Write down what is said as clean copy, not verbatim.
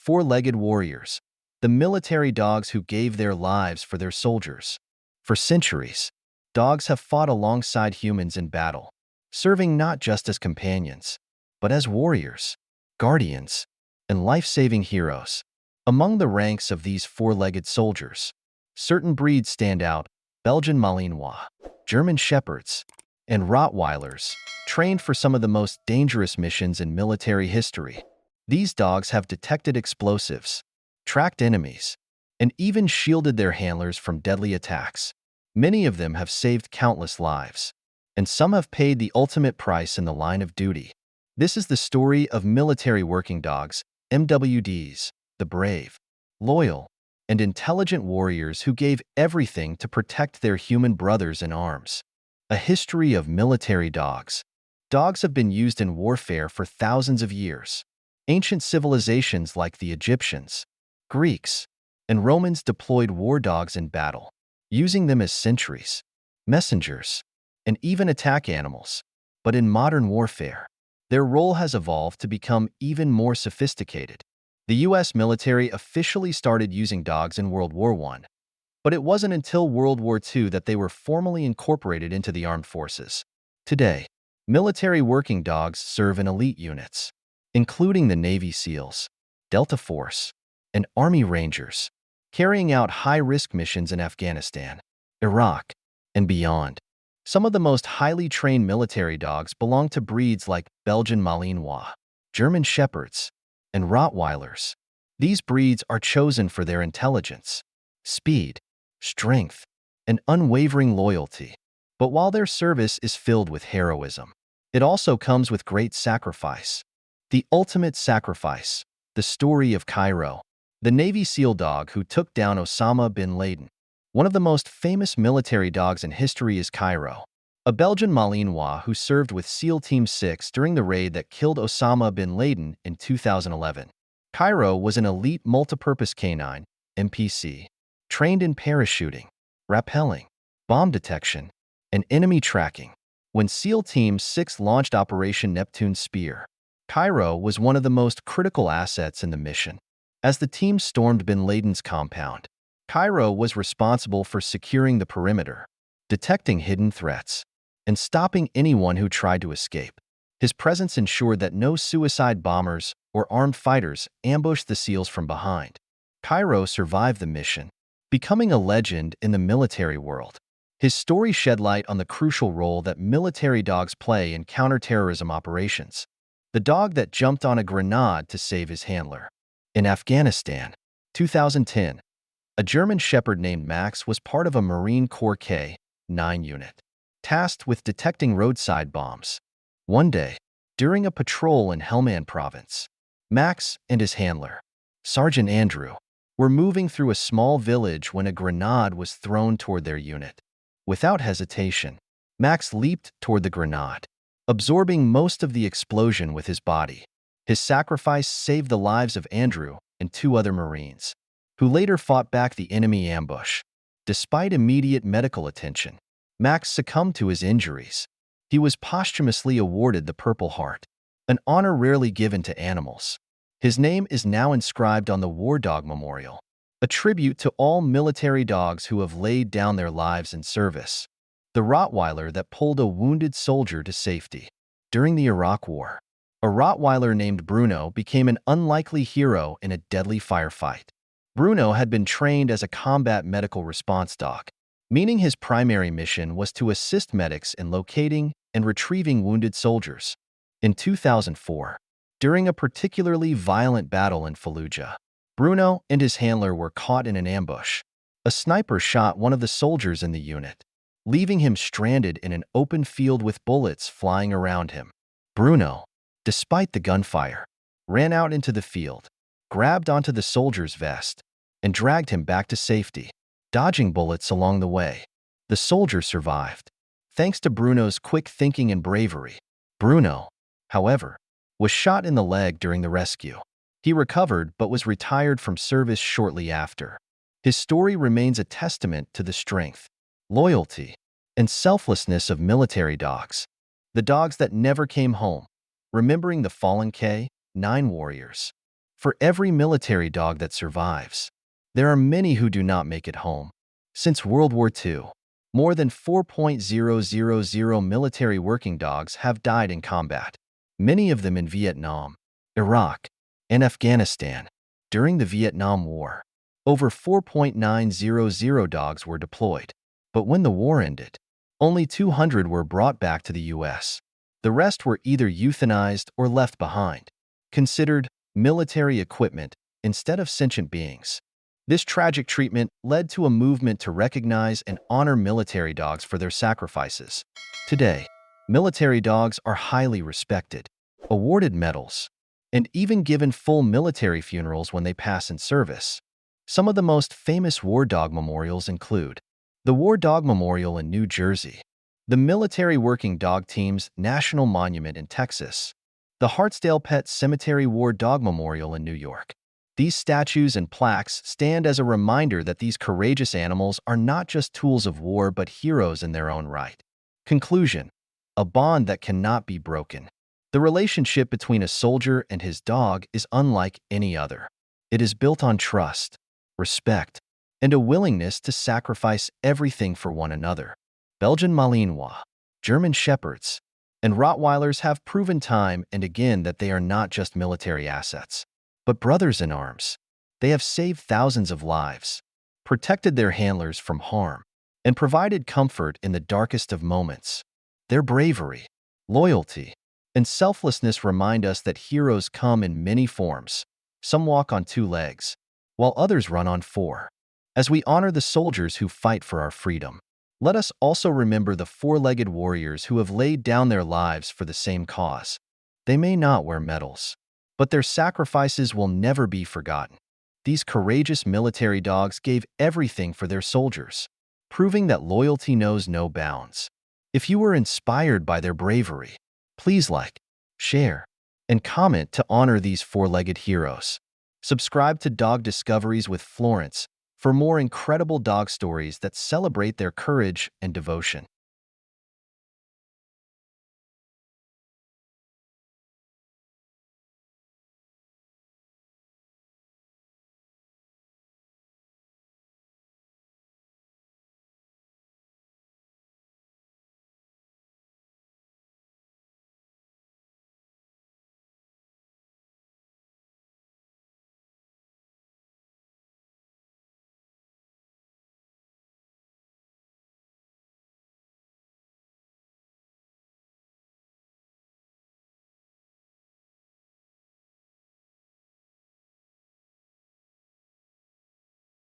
four-legged warriors, the military dogs who gave their lives for their soldiers. For centuries, dogs have fought alongside humans in battle, serving not just as companions, but as warriors, guardians, and life-saving heroes. Among the ranks of these four-legged soldiers, certain breeds stand out: Belgian Malinois, German Shepherds, and Rottweilers, trained for some of the most dangerous missions in military history. These dogs have detected explosives, tracked enemies, and even shielded their handlers from deadly attacks. Many of them have saved countless lives, and some have paid the ultimate price in the line of duty. This is the story of military working dogs, MWDs, the brave, loyal, and intelligent warriors who gave everything to protect their human brothers in arms. A history of military dogs. Dogs have been used in warfare for thousands of years. Ancient civilizations like the Egyptians, Greeks, and Romans deployed war dogs in battle, using them as sentries, messengers, and even attack animals. But in modern warfare, their role has evolved to become even more sophisticated. The U.S. military officially started using dogs in World War I, but it wasn't until World War II that they were formally incorporated into the armed forces. Today, military working dogs serve in elite units, including the Navy SEALs, Delta Force, and Army Rangers, carrying out high-risk missions in Afghanistan, Iraq, and beyond. Some of the most highly trained military dogs belong to breeds like Belgian Malinois, German Shepherds, and Rottweilers. These breeds are chosen for their intelligence, speed, strength, and unwavering loyalty. But while their service is filled with heroism, it also comes with great sacrifice. The ultimate sacrifice, the story of Cairo, the Navy SEAL dog who took down Osama bin Laden. One of the most famous military dogs in history is Cairo, a Belgian Malinois who served with SEAL Team 6 during the raid that killed Osama bin Laden in 2011. Cairo was an elite multipurpose canine, MPC, trained in parachuting, rappelling, bomb detection, and enemy tracking. When SEAL Team 6 launched Operation Neptune Spear, Cairo was one of the most critical assets in the mission. As the team stormed bin Laden's compound, Cairo was responsible for securing the perimeter, detecting hidden threats, and stopping anyone who tried to escape. His presence ensured that no suicide bombers or armed fighters ambushed the SEALs from behind. Cairo survived the mission, becoming a legend in the military world. His story shed light on the crucial role that military dogs play in counterterrorism operations. The dog that jumped on a grenade to save his handler. In Afghanistan, 2010, a German Shepherd named Max was part of a Marine Corps K-9 unit, tasked with detecting roadside bombs. One day, during a patrol in Helmand province, Max and his handler, Sergeant Andrew, were moving through a small village when a grenade was thrown toward their unit. Without hesitation, Max leaped toward the grenade, absorbing most of the explosion with his body. His sacrifice saved the lives of Andrew and two other Marines, who later fought back the enemy ambush. Despite immediate medical attention, Max succumbed to his injuries. He was posthumously awarded the Purple Heart, an honor rarely given to animals. His name is now inscribed on the War Dog Memorial, a tribute to all military dogs who have laid down their lives in service. The Rottweiler that pulled a wounded soldier to safety. During the Iraq War, a Rottweiler named Bruno became an unlikely hero in a deadly firefight. Bruno had been trained as a combat medical response dog, meaning his primary mission was to assist medics in locating and retrieving wounded soldiers. In 2004, during a particularly violent battle in Fallujah, Bruno and his handler were caught in an ambush. A sniper shot one of the soldiers in the unit, leaving him stranded in an open field with bullets flying around him. Bruno, despite the gunfire, ran out into the field, grabbed onto the soldier's vest, and dragged him back to safety, dodging bullets along the way. The soldier survived, thanks to Bruno's quick thinking and bravery. Bruno, however, was shot in the leg during the rescue. He recovered but was retired from service shortly after. His story remains a testament to the strength, loyalty, and selflessness of military dogs, the dogs that never came home, remembering the fallen K-9 warriors. For every military dog that survives, there are many who do not make it home. Since World War II, more than 4,000 military working dogs have died in combat, many of them in Vietnam, Iraq, and Afghanistan. During the Vietnam War, over 4,900 dogs were deployed, but when the war ended, only 200 were brought back to the U.S. The rest were either euthanized or left behind, considered military equipment instead of sentient beings. This tragic treatment led to a movement to recognize and honor military dogs for their sacrifices. Today, military dogs are highly respected, awarded medals, and even given full military funerals when they pass in service. Some of the most famous war dog memorials include the War Dog Memorial in New Jersey, the Military Working Dog Team's National Monument in Texas, the Hartsdale Pet Cemetery War Dog Memorial in New York. These statues and plaques stand as a reminder that these courageous animals are not just tools of war but heroes in their own right. Conclusion: a bond that cannot be broken. The relationship between a soldier and his dog is unlike any other. It is built on trust, respect, and a willingness to sacrifice everything for one another. Belgian Malinois, German Shepherds, and Rottweilers have proven time and again that they are not just military assets, but brothers in arms. They have saved thousands of lives, protected their handlers from harm, and provided comfort in the darkest of moments. Their bravery, loyalty, and selflessness remind us that heroes come in many forms. Some walk on two legs, while others run on four. As we honor the soldiers who fight for our freedom, let us also remember the four-legged warriors who have laid down their lives for the same cause. They may not wear medals, but their sacrifices will never be forgotten. These courageous military dogs gave everything for their soldiers, proving that loyalty knows no bounds. If you were inspired by their bravery, please like, share, and comment to honor these four-legged heroes. Subscribe to Dog Discoveries with Florence for more incredible dog stories that celebrate their courage and devotion.